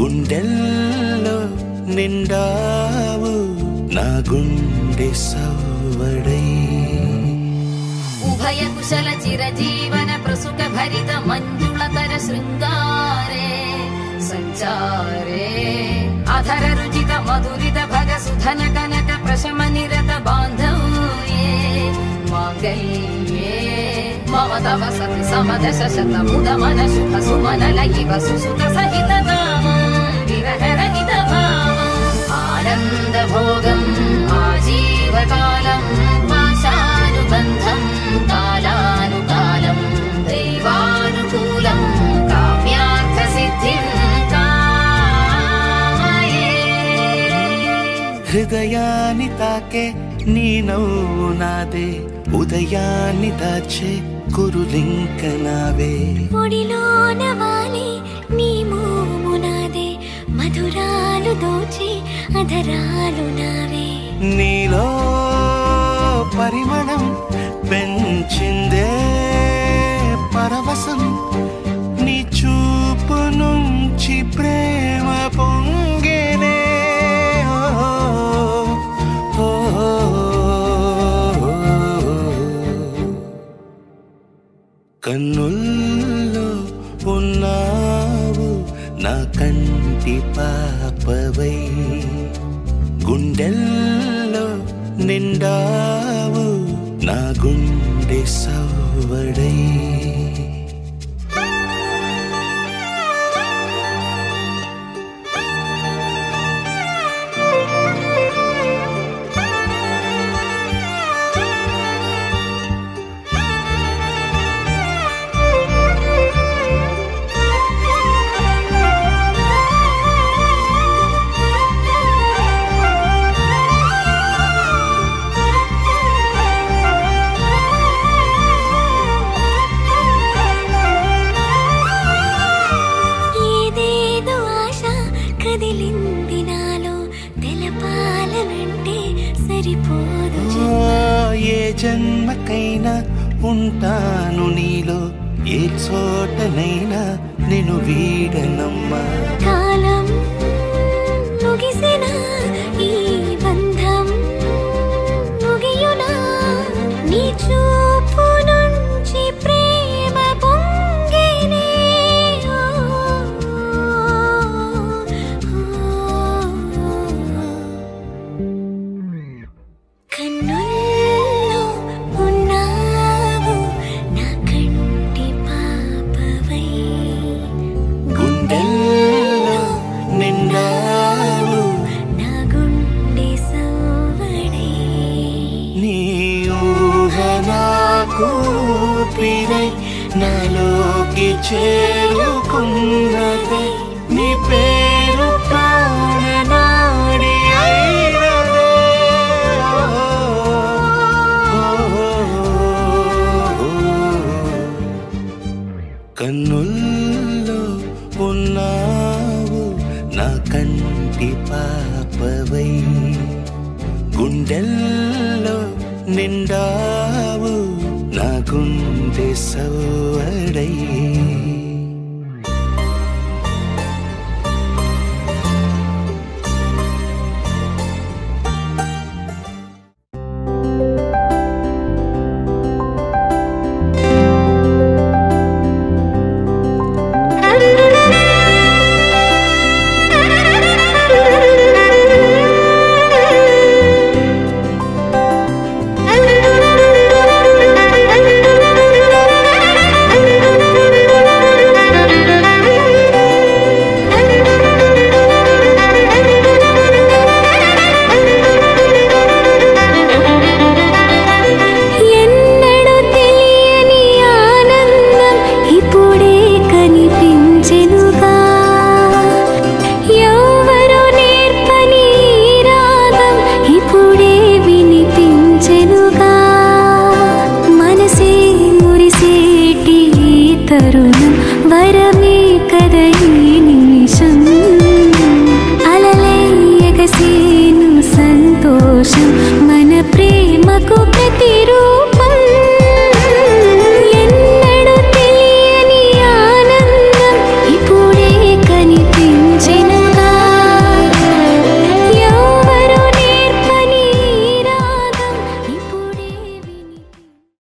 గుండెల్లో నిండావు నా గుండె సవ్వడై ఉభయ కుశల చిరజీవన ప్రసుక భరిత మంజుళతర శృంగారే సంచారే అధర రుచిత మధురిత భగ సుధన కనక ప్రశమ నిరత బాంధవ్యే మాంగళ్యే మమ తవ సతి సమదశ శత ముద మన శుభ సుమన లయివ సుసుత సహిత కామం విరహ రహిత భావం ఆనంద భోగం ఆజీవకాలం పాశానుబంధం కాలానుకాలం దైవానుకూలం కామ్యార్థ సిద్ధిం కామయే హృదయాన్ని తాకే నీ నవ్వు నాదే ఉదయాన్ని దాచే కురులింక నావే ఒడిలోన వాలి నీ మోము నాదే మధురాలు దోచి అధరాలు నావే నీలో పరిమళం పెంచిందే పరవశం నీ చూపు నుంచి ప్రేమ పొంగేనే కన్నుల్లో ఉన్నావు నా కంటి పాపవై గుండెల్లో నిండావు నా గుండె సవ్వడై ఏ జన్మకైనా ఉంటాను నీలో ఏ చోటనైనా నేను వీడనమ్మా కాలం ముగిసిన ఈ బంధం ముగియునా నీ చూపు నుంచి ప్రేమ పొంగేనే కన్నుల్లో ఉన్నావు నా కంటి పాపవై గుండెల్లో నిండావు నా గుండె సవ్వడై నీ ఊహ నాకు ఊపిరై నాలోకి చేరుకున్నదే నీ పేరు ప్రాణనాడి అయినదే కన్నుల్లో ఉన్నావు నా కంటి పాపవై గుండెల్లో నిండావు నా గుండె సవ్వడై